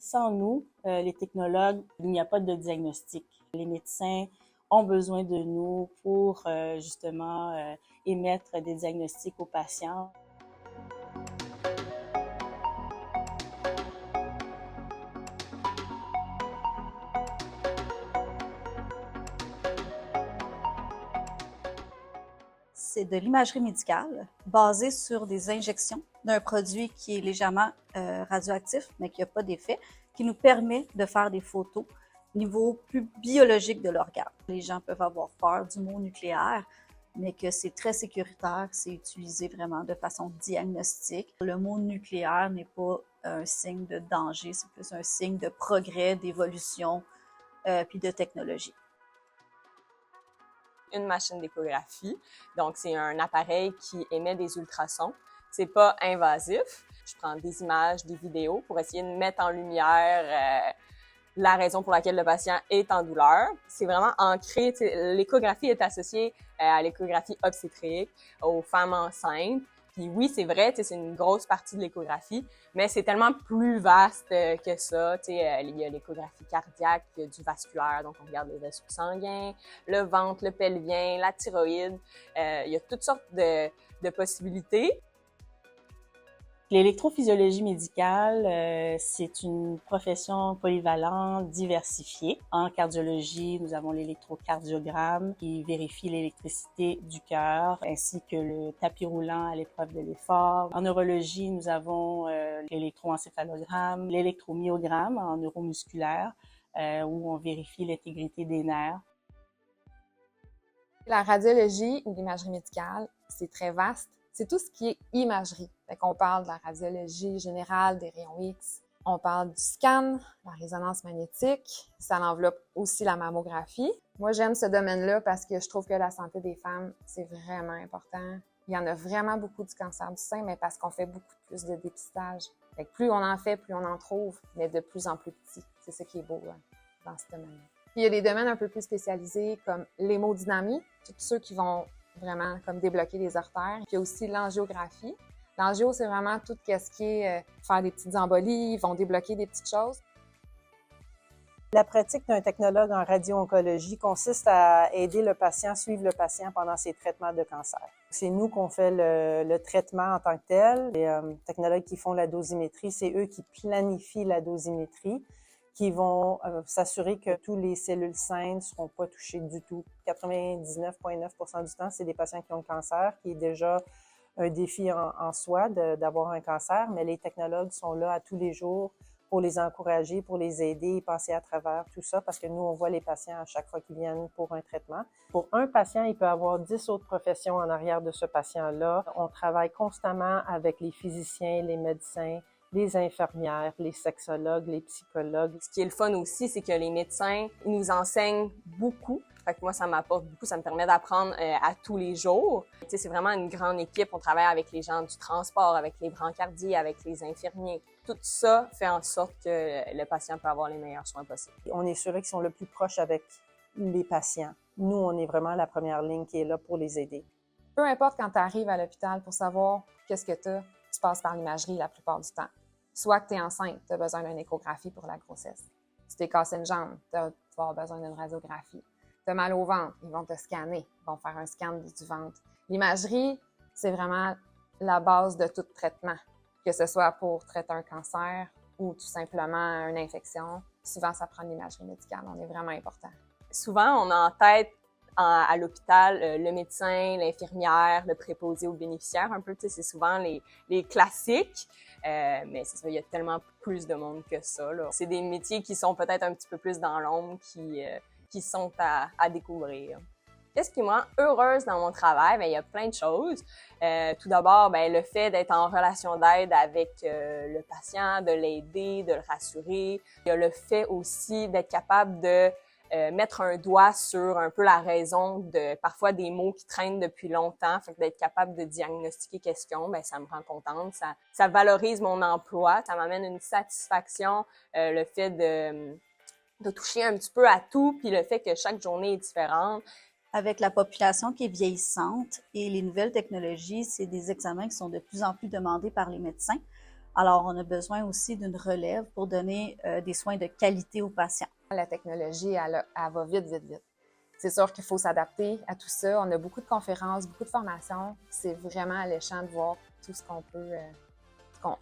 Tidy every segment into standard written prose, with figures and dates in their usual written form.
sans nous, les technologues, il n'y a pas de diagnostic. Les médecins ont besoin de nous pour justement émettre des diagnostics aux patients. C'est de l'imagerie médicale basée sur des injections d'un produit qui est légèrement radioactif, mais qui n'a pas d'effet, qui nous permet de faire des photos au niveau plus biologique de l'organe. Les gens peuvent avoir peur du mot nucléaire, mais que c'est très sécuritaire, c'est utilisé vraiment de façon diagnostique. Le mot nucléaire n'est pas un signe de danger, c'est plus un signe de progrès, d'évolution, puis de technologie. Une machine d'échographie. Donc, c'est un appareil qui émet des ultrasons. C'est pas invasif. Je prends des images, des vidéos pour essayer de mettre en lumière la raison pour laquelle le patient est en douleur. C'est vraiment ancré. L'échographie est associée à l'échographie obstétrique, aux femmes enceintes. Puis oui, c'est vrai, c'est une grosse partie de l'échographie, mais c'est tellement plus vaste que ça. Il y a l'échographie cardiaque, il y a du vasculaire, donc on regarde les vaisseaux sanguins, le ventre, le pelvien, la thyroïde. Il y a toutes sortes de possibilités. L'électrophysiologie médicale, c'est une profession polyvalente, diversifiée. En cardiologie, nous avons l'électrocardiogramme qui vérifie l'électricité du cœur, ainsi que le tapis roulant à l'épreuve de l'effort. En neurologie, nous avons l'électroencéphalogramme, l'électromyogramme en neuromusculaire, où on vérifie l'intégrité des nerfs. La radiologie ou l'imagerie médicale, c'est très vaste. C'est tout ce qui est imagerie. Fait qu'on parle de la radiologie générale, des rayons X. On parle du scan, la résonance magnétique. Ça enveloppe aussi la mammographie. Moi, j'aime ce domaine-là parce que je trouve que la santé des femmes, c'est vraiment important. Il y en a vraiment beaucoup du cancer du sein, mais parce qu'on fait beaucoup plus de dépistage. Fait que plus on en fait, plus on en trouve, mais de plus en plus petits. C'est ça qui est beau dans ce domaine-là. Puis il y a des domaines un peu plus spécialisés comme l'hémodynamie, tous ceux qui vont vraiment comme débloquer les artères. Puis il y a aussi l'angiographie. L'angio, c'est vraiment tout ce qui est faire des petites embolies, ils vont débloquer des petites choses. La pratique d'un technologue en radio-oncologie consiste à aider le patient, suivre le patient pendant ses traitements de cancer. C'est nous qu'on fait le traitement en tant que tel. Les technologues qui font la dosimétrie, c'est eux qui planifient la dosimétrie, qui vont s'assurer que tous les cellules saines ne seront pas touchées du tout. 99,9% du temps, c'est des patients qui ont le cancer, qui est déjà un défi en soi d'avoir un cancer, mais les technologues sont là à tous les jours pour les encourager, pour les aider et passer à travers tout ça, parce que nous, on voit les patients à chaque fois qu'ils viennent pour un traitement. Pour un patient, il peut avoir 10 autres professions en arrière de ce patient-là. On travaille constamment avec les physiciens, les médecins, les infirmières, les sexologues, les psychologues. Ce qui est le fun aussi, c'est que les médecins, ils nous enseignent beaucoup. Fait que moi, ça m'apporte beaucoup, ça me permet d'apprendre à tous les jours. Tu sais, c'est vraiment une grande équipe. On travaille avec les gens du transport, avec les brancardiers, avec les infirmiers. Tout ça fait en sorte que le patient peut avoir les meilleurs soins possibles. On est sûr qu'ils sont le plus proches avec les patients. Nous, on est vraiment la première ligne qui est là pour les aider. Peu importe quand tu arrives à l'hôpital pour savoir qu'est-ce que tu passes par l'imagerie la plupart du temps. Soit que tu es enceinte, tu as besoin d'une échographie pour la grossesse. Si tu t'es cassé une jambe, tu vas avoir besoin d'une radiographie. Tu as mal au ventre, ils vont te scanner, ils vont faire un scan du ventre. L'imagerie, c'est vraiment la base de tout traitement, que ce soit pour traiter un cancer ou tout simplement une infection. Souvent, ça prend de l'imagerie médicale, on est vraiment important. Souvent, on a en tête à l'hôpital le médecin, l'infirmière, le préposé aux bénéficiaires, un peu, tu sais, c'est souvent les classiques, mais c'est ça, il y a tellement plus de monde que ça, là. C'est des métiers qui sont peut-être un petit peu plus dans l'ombre, qui sont à découvrir. Qu'est-ce qui me rend heureuse dans mon travail? Bien, il y a plein de choses. Tout d'abord, bien, le fait d'être en relation d'aide avec le patient, de l'aider, de le rassurer. Il y a le fait aussi d'être capable de mettre un doigt sur un peu la raison de parfois des mots qui traînent depuis longtemps. Fait que d'être capable de diagnostiquer question, ben ça me rend contente. Ça valorise mon emploi. Ça m'amène une satisfaction. Le fait de toucher un petit peu à tout, puis le fait que chaque journée est différente. Avec la population qui est vieillissante et les nouvelles technologies, c'est des examens qui sont de plus en plus demandés par les médecins. Alors, on a besoin aussi d'une relève pour donner des soins de qualité aux patients. La technologie, elle va vite, vite, vite. C'est sûr qu'il faut s'adapter à tout ça. On a beaucoup de conférences, beaucoup de formations. C'est vraiment alléchant de voir tout ce qu'on peut,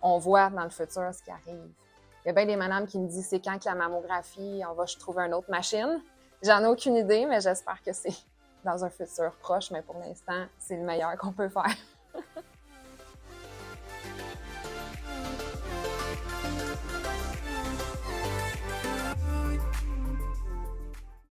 on voit dans le futur, ce qui arrive. Il y a bien des madames qui me disent c'est quand que la mammographie, on va trouver une autre machine. J'en ai aucune idée, mais j'espère que c'est dans un futur proche. Mais pour l'instant, c'est le meilleur qu'on peut faire.